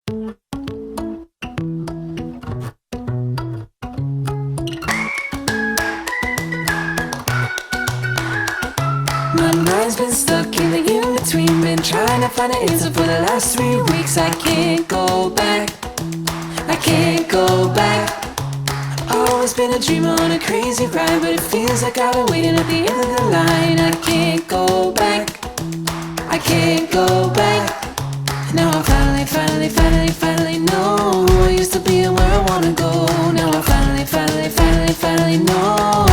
My mind's been stuck in the in-between. Been trying to find an answer for the last 3 weeks. I can't go back, I can't go back. Always been a dreamer on a crazy ride, but it feels like I've been waiting at the end of the line. I can't go back, I can't go back. Now I finally know who I used to be and where I wanna go. Now I finally know